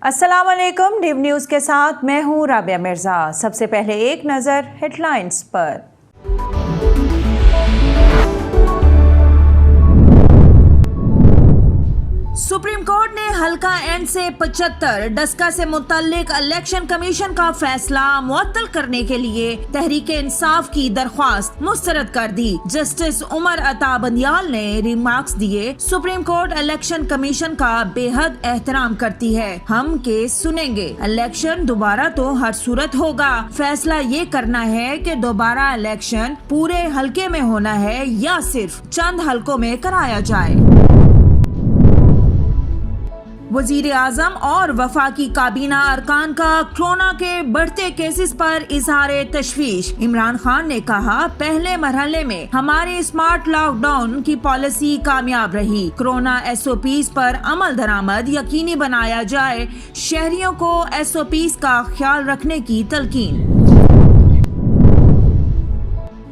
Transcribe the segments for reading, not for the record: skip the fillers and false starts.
السلام علیکم، due news کے ساتھ میں ہوں رابعہ مرزا۔ سب سے پہلے ایک نظر ہیڈ لائنز پر۔ سپریم کورٹ نے حلقہ این سے 75 ڈسکا سے متعلق الیکشن کمیشن کا فیصلہ معطل کرنے کے لیے تحریک انصاف کی درخواست مسترد کر دی۔ جسٹس عمر عطا بندیال نے ریمارکس دیے، سپریم کورٹ الیکشن کمیشن کا بے حد احترام کرتی ہے، ہم کیس سنیں گے۔ الیکشن دوبارہ تو ہر صورت ہوگا، فیصلہ یہ کرنا ہے کہ دوبارہ الیکشن پورے حلقے میں ہونا ہے یا صرف چند حلقوں میں کرایا جائے۔ وزیر اعظم اور وفاقی کابینہ ارکان کا کورونا کے بڑھتے کیسز پر اظہار تشویش۔ عمران خان نے کہا، پہلے مرحلے میں ہماری اسمارٹ لاک ڈاؤن کی پالیسی کامیاب رہی، کورونا ایس او پیز پر عمل درآمد یقینی بنایا جائے، شہریوں کو ایس او پیز کا خیال رکھنے کی تلقین۔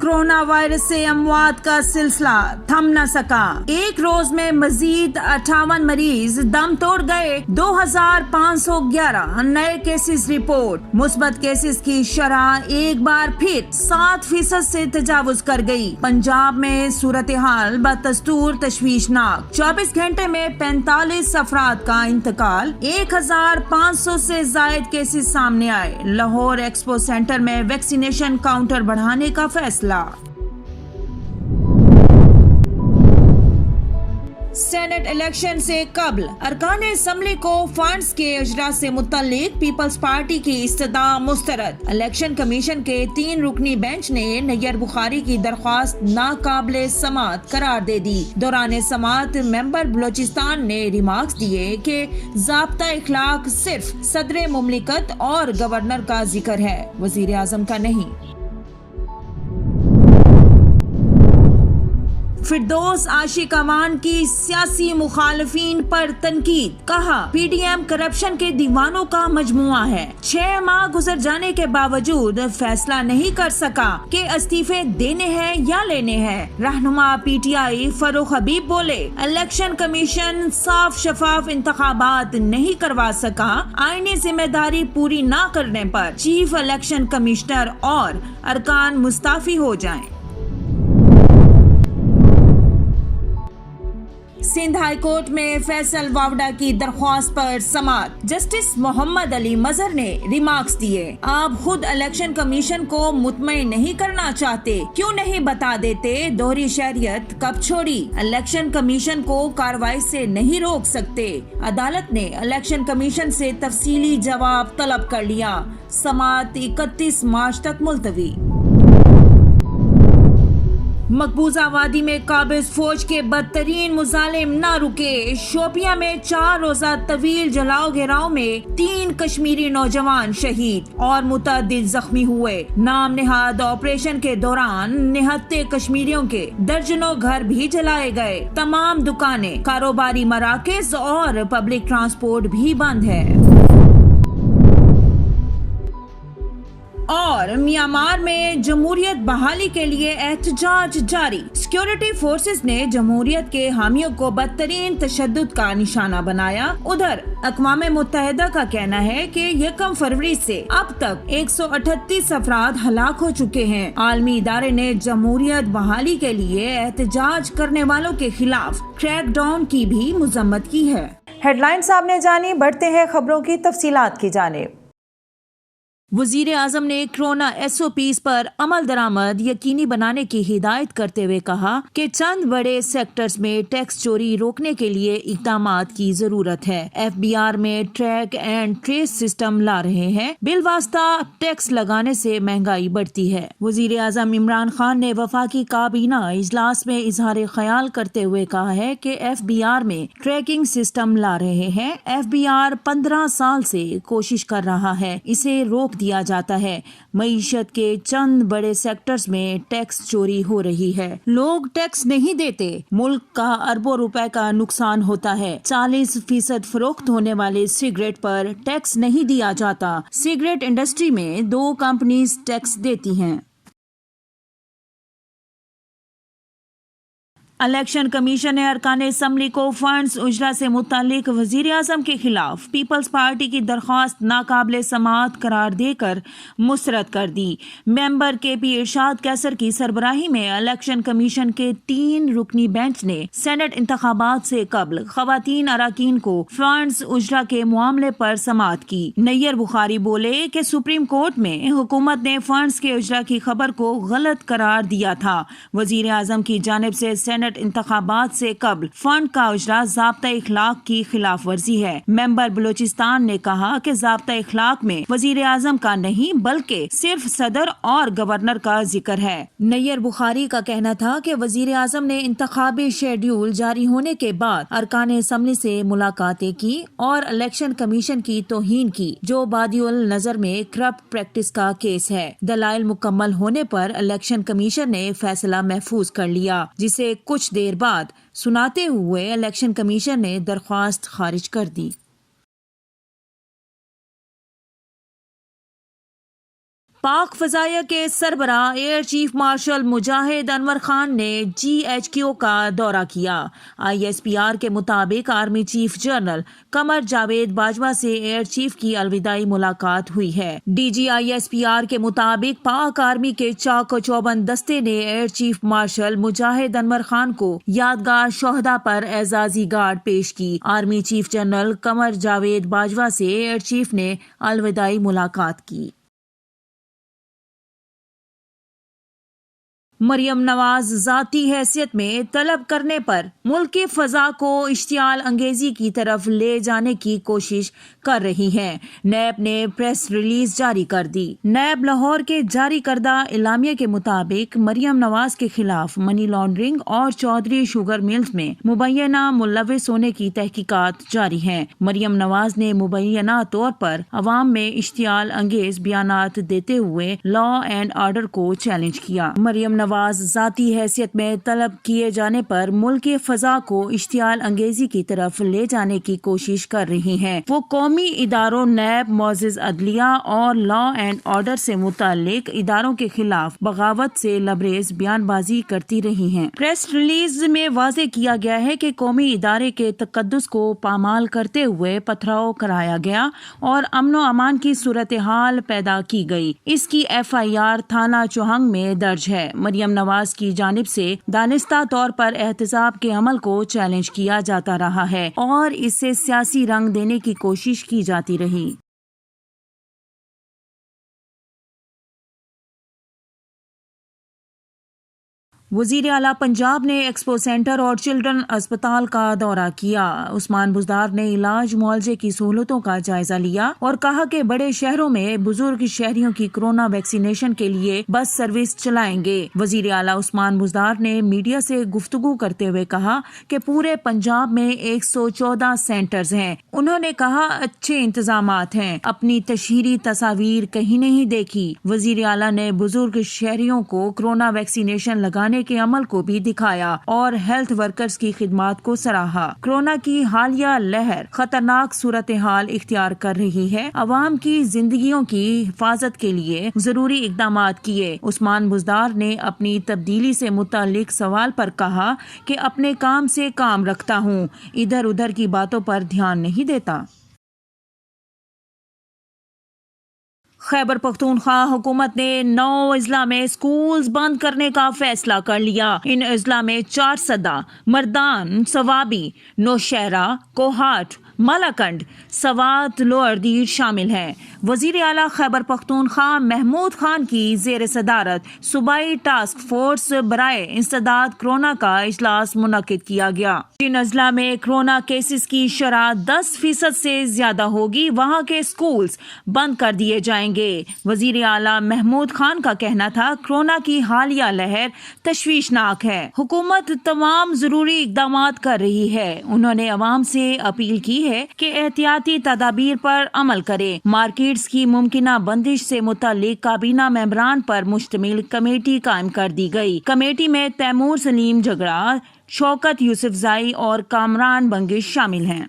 کورونا وائرس سے اموات کا سلسلہ تھم نہ سکا، ایک روز میں مزید 58 مریض دم توڑ گئے، 2511 نئے کیسز رپورٹ، مثبت کیسز کی شرح ایک بار پھر 7% سے تجاوز کر گئی۔ پنجاب میں صورتحال بدستور تشویشناک، 24 گھنٹے میں 45 افراد کا انتقال، 1500 سے زائد کیسز سامنے آئے۔ لاہور ایکسپو سینٹر میں ویکسینیشن کاؤنٹر بڑھانے کا فیصلہ۔ سینٹ الیکشن سے قبل ارکان اسمبلی کو فنڈز کے اجراء سے متعلق پیپلز پارٹی کی استدعا مسترد۔ الیکشن کمیشن کے 3 رکنی بینچ نے نیئر بخاری کی درخواست ناقابل سماعت قرار دے دی۔ دوران سماعت ممبر بلوچستان نے ریمارکس دیے کہ ضابطہ اخلاق صرف صدر مملکت اور گورنر کا ذکر ہے، وزیر اعظم کا نہیں۔ فردوس عاشق امان کی سیاسی مخالفین پر تنقید، کہا پی ڈی ایم کرپشن کے دیوانوں کا مجموعہ ہے، 6 ماہ گزر جانے کے باوجود فیصلہ نہیں کر سکا کہ استعفے دینے ہیں یا لینے ہیں۔ رہنما پی ٹی آئی فاروق حبیب بولے، الیکشن کمیشن صاف شفاف انتخابات نہیں کروا سکا، آئینی ذمہ داری پوری نہ کرنے پر چیف الیکشن کمشنر اور ارکان مستعفی ہو جائیں۔ سندھ ہائی کورٹ میں فیصل واوڈا کی درخواست پر سماعت، جسٹس محمد علی مظہر نے ریمارکس دیے، آپ خود الیکشن کمیشن کو مطمئن نہیں کرنا چاہتے، کیوں نہیں بتا دیتے دوہری شہریت کب چھوڑی؟ الیکشن کمیشن کو کارروائی سے نہیں روک سکتے۔ عدالت نے الیکشن کمیشن سے تفصیلی جواب طلب کر لیا، سماعت 31 مارچ تک ملتوی۔ مقبوضہ وادی میں قابض فوج کے بدترین مظالم نہ رکے، شوپیاں میں 4 روزہ طویل جلاؤ گھیراؤ میں 3 کشمیری نوجوان شہید اور متعدد زخمی ہوئے۔ نام نہاد آپریشن کے دوران نہتے کشمیریوں کے درجنوں گھر بھی جلائے گئے، تمام دکانیں، کاروباری مراکز اور پبلک ٹرانسپورٹ بھی بند ہے۔ اور میانمار میں جمہوریت بحالی کے لیے احتجاج جاری، سیکورٹی فورسز نے جمہوریت کے حامیوں کو بدترین تشدد کا نشانہ بنایا۔ ادھر اقوام متحدہ کا کہنا ہے کہ 1 فروری سے اب تک 138 افراد ہلاک ہو چکے ہیں۔ عالمی ادارے نے جمہوریت بحالی کے لیے احتجاج کرنے والوں کے خلاف کریک ڈاؤن کی بھی مذمت کی ہے۔ ہیڈ لائنز آپ نے جانی، بڑھتے ہیں خبروں کی تفصیلات کی جانب۔ وزیر اعظم نے کورونا ایس او پیز پر عمل درآمد یقینی بنانے کی ہدایت کرتے ہوئے کہا کہ چند بڑے سیکٹرز میں ٹیکس چوری روکنے کے لیے اقدامات کی ضرورت ہے۔ ایف بی آر میں ٹریک اینڈ ٹریس سسٹم لا رہے ہیں، بالواسطہ ٹیکس لگانے سے مہنگائی بڑھتی ہے۔ وزیر اعظم عمران خان نے وفاقی کابینہ اجلاس میں اظہار خیال کرتے ہوئے کہا ہے کہ ایف بی آر میں ٹریکنگ سسٹم لا رہے ہیں۔ ایف بی آر 15 سال سے کوشش کر رہا ہے، اسے روک دیا جاتا ہے۔ معیشت کے چند بڑے سیکٹرز میں ٹیکس چوری ہو رہی ہے، لوگ ٹیکس نہیں دیتے، ملک کا اربوں روپے کا نقصان ہوتا ہے۔ 40% فروخت ہونے والے سگریٹ پر ٹیکس نہیں دیا جاتا۔ سگریٹ انڈسٹری میں 2 کمپنیز ٹیکس دیتی ہیں۔ الیکشن کمیشن نے ارکان اسمبلی کو فنڈز اجرا سے متعلق وزیر اعظم کے خلاف پیپلز پارٹی کی درخواست ناقابل سماعت قرار دے کر مسترد کر دی۔ ممبر کے پی ارشاد قیصر کی سربراہی میں الیکشن کمیشن کے 3 رکنی بینچ نے سینٹ انتخابات سے قبل خواتین اراکین کو فنڈز اجرا کے معاملے پر سماعت کی۔ نیئر بخاری بولے کہ سپریم کورٹ میں حکومت نے فنڈز کے اجرا کی خبر کو غلط قرار دیا تھا۔ وزیر اعظم کی جانب سے سینٹ انتخابات سے قبل فنڈ کا اجرا ضابطہ اخلاق کی خلاف ورزی ہے۔ ممبر بلوچستان نے کہا کہ ضابطہ اخلاق میں وزیر اعظم کا نہیں بلکہ صرف صدر اور گورنر کا ذکر ہے۔ نیئر بخاری کا کہنا تھا کہ وزیر اعظم نے انتخابی شیڈیول جاری ہونے کے بعد ارکان اسمبلی سے ملاقاتیں کی اور الیکشن کمیشن کی توہین کی، جو بادی النظر میں کرپٹ پریکٹس کا کیس ہے۔ دلائل مکمل ہونے پر الیکشن کمیشن نے فیصلہ محفوظ کر لیا، جسے کچھ دیر بعد سناتے ہوئے الیکشن کمیشن نے درخواست خارج کر دی۔ پاک فضائیہ کے سربراہ ایئر چیف مارشل مجاہد انور خان نے GHQ کا دورہ کیا۔ ISPR کے مطابق army chief general Qamar Javed Bajwa سے ایئر چیف کی الوداعی ملاقات ہوئی ہے۔ DG ISPR کے مطابق پاک آرمی کے چاق و چوبند دستے نے ایئر چیف مارشل مجاہد انور خان کو یادگار شہداء پر اعزازی گارڈ پیش کی۔ Army chief general Qamar Javed Bajwa سے ایئر چیف نے الوداعی ملاقات کی۔ مریم نواز ذاتی حیثیت میں طلب کرنے پر ملک کی فضا کو اشتعال انگیزی کی طرف لے جانے کی کوشش کر رہی ہیں۔ نیب نے پریس ریلیز جاری کر دی۔ نیب لاہور کے جاری کردہ اعلامیہ کے مطابق مریم نواز کے خلاف منی لانڈرنگ اور چودھری شوگر ملز میں مبینہ ملوث ہونے کی تحقیقات جاری ہیں۔ مریم نواز نے مبینہ طور پر عوام میں اشتعال انگیز بیانات دیتے ہوئے لا اینڈ آرڈر کو چیلنج کیا۔ مریم نواز ذاتی حیثیت میں طلب کیے جانے پر ملک کی فضا کو اشتعال انگیزی کی طرف لے جانے کی کوشش کر رہی ہیں۔ وہ قومی اداروں نیب، معزز عدلیہ اور لا اینڈ آرڈر سے متعلق اداروں کے خلاف بغاوت سے لبریز بیان بازی کرتی رہی ہیں۔ پریس ریلیز میں واضح کیا گیا ہے کہ قومی ادارے کے تقدس کو پامال کرتے ہوئے پتھراؤ کرایا گیا اور امن و امان کی صورتحال پیدا کی گئی۔ اس کی FIR تھانہ چوہنگ میں درج ہے۔ مریم نواز کی جانب سے دانستہ طور پر احتساب کے عمل کو چیلنج کیا جاتا رہا ہے اور اسے سیاسی رنگ دینے کی کوشش کی جاتی رہی۔ وزیر اعلیٰ پنجاب نے ایکسپو سینٹر اور چلڈرن اسپتال کا دورہ کیا۔ عثمان بزدار نے علاج معالجے کی سہولتوں کا جائزہ لیا اور کہا کہ بڑے شہروں میں بزرگ شہریوں کی کورونا ویکسینیشن کے لیے بس سروس چلائیں گے۔ وزیر اعلیٰ عثمان بزدار نے میڈیا سے گفتگو کرتے ہوئے کہا کہ پورے پنجاب میں 114 سینٹرز ہیں۔ انہوں نے کہا اچھے انتظامات ہیں، اپنی تشہیری تصاویر کہیں نہیں دیکھی۔ وزیر اعلیٰ نے بزرگ شہریوں کو کورونا ویکسینیشن لگانے کے عمل کو بھی دکھایا اور ہیلتھ ورکرز کی خدمات کو سراہا۔ کورونا کی حالیہ لہر خطرناک صورتحال اختیار کر رہی ہے، عوام کی زندگیوں کی حفاظت کے لیے ضروری اقدامات کیے۔ عثمان بزدار نے اپنی تبدیلی سے متعلق سوال پر کہا کہ اپنے کام سے کام رکھتا ہوں، ادھر ادھر کی باتوں پر دھیان نہیں دیتا۔ خیبر پختونخوا حکومت نے 9 اضلاع میں سکولز بند کرنے کا فیصلہ کر لیا۔ ان اضلاع میں 4 سدا، مردان، سوابی، نوشہرہ، کوہاٹ، مالاکنڈ، سوات، لوئر دیر شامل ہیں۔ وزیر اعلیٰ خیبر پختونخوا محمود خان کی زیر صدارت صوبائی ٹاسک فورس برائے انسداد کورونا کا اجلاس منعقد کیا گیا۔ جن اضلاع میں کورونا کیسز کی شرح 10% سے زیادہ ہوگی، وہاں کے سکولز بند کر دیے جائیں گے۔ وزیر اعلیٰ محمود خان کا کہنا تھا کورونا کی حالیہ لہر تشویشناک ہے، حکومت تمام ضروری اقدامات کر رہی ہے۔ انہوں نے عوام سے اپیل کی ہے کہ احتیاطی تدابیر پر عمل کرے۔ مارکیٹس کی ممکنہ بندش سے متعلق کابینہ ممبران پر مشتمل کمیٹی قائم کر دی گئی۔ کمیٹی میں تیمور سلیم جھگڑا، شوکت یوسفزائی اور کامران بنگش شامل ہیں۔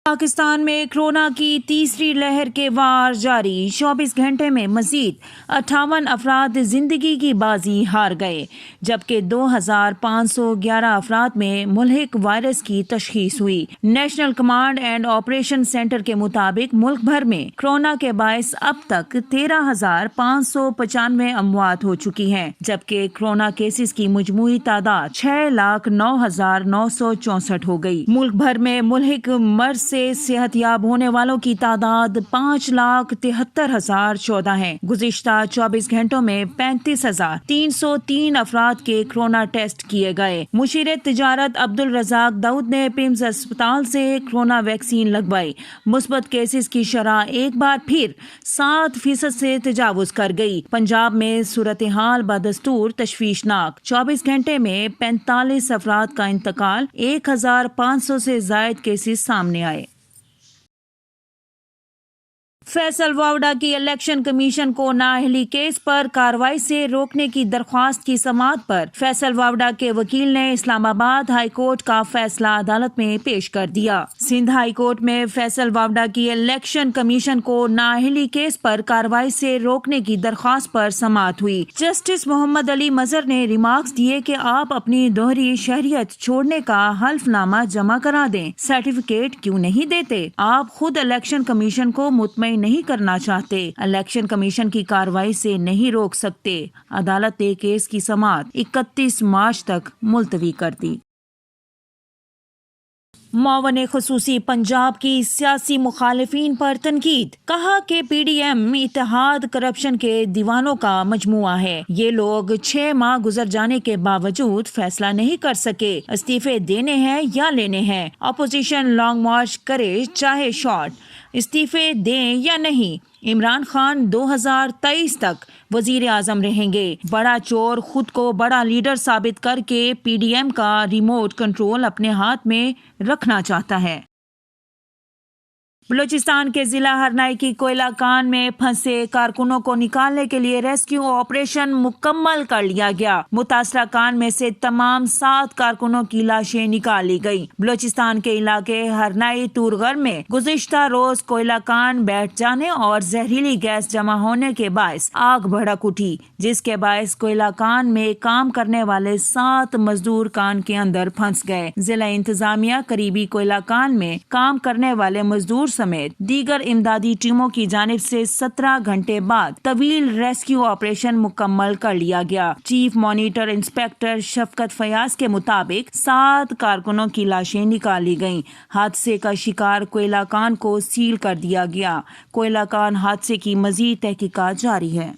پاکستان میں کورونا کی تیسری لہر کے وار جاری، 24 گھنٹے میں مزید 58 افراد زندگی کی بازی ہار گئے، جبکہ 2511 افراد میں ملحق وائرس کی تشخیص ہوئی۔ National command and operation centre کے مطابق ملک بھر میں کورونا کے باعث اب تک 13,595 اموات ہو چکی ہیں، جبکہ کورونا کیسز کی مجموعی تعداد 6,09,964 ہو گئی۔ ملک بھر میں ملحق مرض سے صحت یاب ہونے والوں کی تعداد 5,73,014 ہے۔ گزشتہ 24 گھنٹوں میں 35,303 افراد کے کورونا ٹیسٹ کیے گئے۔ مشیر تجارت عبدالرزاق داؤد نے پیمز اسپتال سے کورونا ویکسین لگوائی۔ مثبت کیسز کی شرح ایک بار پھر 7% سے تجاوز کر گئی۔ پنجاب میں صورتحال بدستور تشویشناک، 24 گھنٹے میں 45 افراد کا انتقال، 1,500 سے زائد کیسز سامنے آئے۔ فیصل واوڈا کی الیکشن کمیشن کو نااہلی کیس پر کارروائی سے روکنے کی درخواست کی سماعت پر فیصل واوڈا کے وکیل نے اسلام آباد ہائی کورٹ کا فیصلہ عدالت میں پیش کر دیا۔ سندھ ہائی کورٹ میں فیصل واوڈا کی الیکشن کمیشن کو نااہلی کیس پر کارروائی سے روکنے کی درخواست پر سماعت ہوئی۔ جسٹس محمد علی مظہر نے ریمارکس دیے کہ آپ اپنی دوہری شہریت چھوڑنے کا حلف نامہ جمع کرا دیں، سرٹیفکیٹ کیوں نہیں دیتے؟ آپ خود الیکشن کمیشن کو مطمئن نہیں کرنا چاہتے، الیکشن کمیشن کی کارروائی سے نہیں روک سکتے۔ عدالت نے کیس کی سماعت 31 مارچ تک ملتوی کر دی۔ معاون خصوصی پنجاب کی سیاسی مخالفین پر تنقید، کہا کہ پی ڈی ایم اتحاد کرپشن کے دیوانوں کا مجموعہ ہے۔ یہ لوگ 6 ماہ گزر جانے کے باوجود فیصلہ نہیں کر سکے، استعفے دینے ہیں یا لینے ہیں۔ اپوزیشن لانگ مارچ کرے چاہے شارٹ، استعفے دیں یا نہیں، عمران خان 2023 تک وزیر اعظم رہیں گے۔ بڑا چور خود کو بڑا لیڈر ثابت کر کے پی ڈی ایم کا ریموٹ کنٹرول اپنے ہاتھ میں رکھنا چاہتا ہے۔ بلوچستان کے ضلع ہرنائی کی کوئلہ کان میں پھنسے کارکنوں کو نکالنے کے لیے ریسکیو آپریشن مکمل کر لیا گیا۔ متاثرہ کان میں سے تمام 7 کارکنوں کی لاشیں نکال لی گئیں۔ بلوچستان کے علاقے ہرنائی تورغر میں گزشتہ روز کوئلہ کان بیٹھ جانے اور زہریلی گیس جمع ہونے کے باعث آگ بھڑک اٹھی، جس کے باعث کوئلہ کان میں کام کرنے والے 7 مزدور کان کے اندر پھنس گئے۔ ضلع انتظامیہ قریبی کوئلہ کان میں کام کرنے والے مزدور سمیت دیگر امدادی ٹیموں کی جانب سے 17 گھنٹے بعد طویل ریسکیو آپریشن مکمل کر لیا گیا۔ چیف مانیٹر انسپکٹر شفقت فیاض کے مطابق 7 کارکنوں کی لاشیں نکالی گئیں۔ حادثے کا شکار کوئلہ کان کو سیل کر دیا گیا۔ کوئلہ کان حادثے کی مزید تحقیقات جاری ہے۔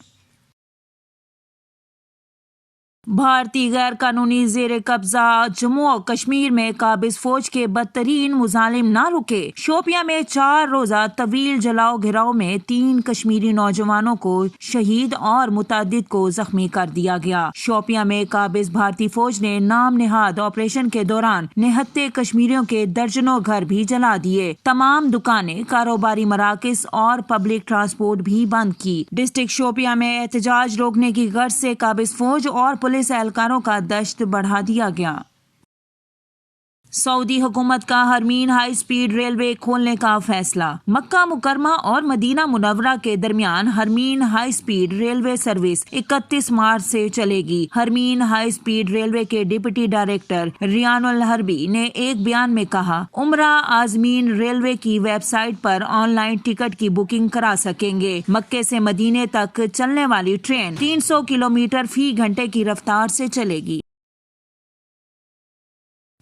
بھارتی غیر قانونی زیر قبضہ جموں و کشمیر میں قابض فوج کے بدترین مظالم نہ رکے۔ شوپیاں میں 4 روزہ طویل جلاؤ گھراؤ میں 3 کشمیری نوجوانوں کو شہید اور متعدد کو زخمی کر دیا گیا۔ شوپیاں میں قابض بھارتی فوج نے نام نہاد آپریشن کے دوران نہتے کشمیریوں کے درجنوں گھر بھی جلا دیے۔ تمام دکانیں، کاروباری مراکز اور پبلک ٹرانسپورٹ بھی بند کی۔ ڈسٹرکٹ شوپیاں میں احتجاج روکنے کی غرض سے قابض فوج اور پولیس اہلکاروں کا دشت بڑھا دیا گیا۔ سعودی حکومت کا ہرمین ہائی سپیڈ ریلوے کھولنے کا فیصلہ۔ مکہ مکرمہ اور مدینہ منورہ کے درمیان Haramain high speed railway service 31 March سے چلے گی۔ ہرمین ہائی سپیڈ ریلوے کے ڈپٹی ڈائریکٹر ریان الحربی نے ایک بیان میں کہا، عمرہ عازمین ریلوے کی ویب سائٹ پر آن لائن ٹکٹ کی بکنگ کرا سکیں گے۔ مکے سے مدینے تک چلنے والی ٹرین 300 کلومیٹر فی گھنٹے کی رفتار سے چلے گی۔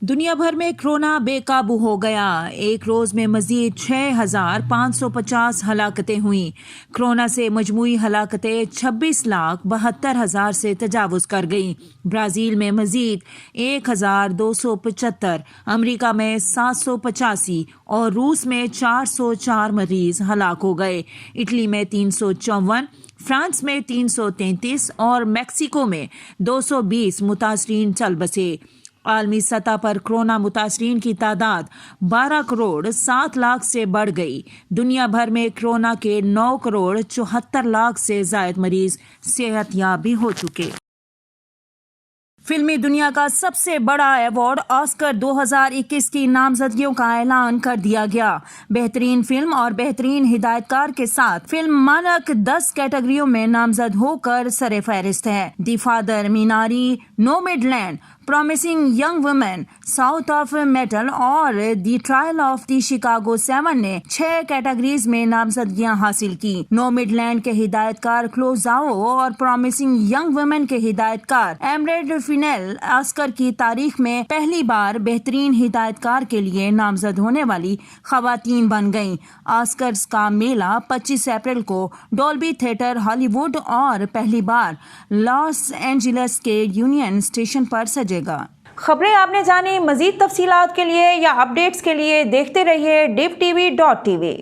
دنیا بھر میں کورونا بے قابو ہو گیا۔ ایک روز میں مزید 6,550 ہلاکتیں ہوئیں۔ کورونا سے مجموعی ہلاکتیں 26,72,000 سے تجاوز کر گئیں۔ برازیل میں مزید 1,275، امریکہ میں 785 اور روس میں 404 مریض ہلاک ہو گئے۔ اٹلی میں 354، فرانس میں 333 اور میکسیکو میں 220 متاثرین چل بسے۔ عالمی سطح پر کورونا متاثرین کی تعداد 12 کروڑ 7 لاکھ سے بڑھ گئی۔ دنیا بھر میں کورونا کے 9 کروڑ 74 لاکھ سے زائد مریض صحت یاب بھی ہو چکے۔ فلمی دنیا کا سب سے بڑا ایوارڈ آسکر 2021 کی نامزدگیوں کا اعلان کر دیا گیا۔ بہترین فلم اور بہترین ہدایت کار کے ساتھ فلم مانک 10 کیٹیگریوں میں نامزد ہو کر سرفہرست ہے۔ The Father, Minari, Nomadland, Promising Young Women, Sound of Metal اور The Trial of the Chicago 7 نے 6 کیٹیگریز میں نامزدگیاں حاصل کی۔ نومیڈلینڈ کے ہدایت کار کلوزاؤ اور پرومسنگ ینگ ویمن کے ہدایت کار ایمریڈ فینیل آسکر کی تاریخ میں پہلی بار بہترین ہدایت کار کے لیے نامزد ہونے والی خواتین بن گئیں۔ آسکرز کا میلہ 25 اپریل کو ڈولبی تھیٹر، ہالی ووڈ اور پہلی بار لاس اینجلس کے یونین اسٹیشن پر سجے گا۔ خبریں آپ نے جانی، مزید تفصیلات کے لیے یا اپڈیٹس کے لیے دیکھتے رہیے div.tv.tv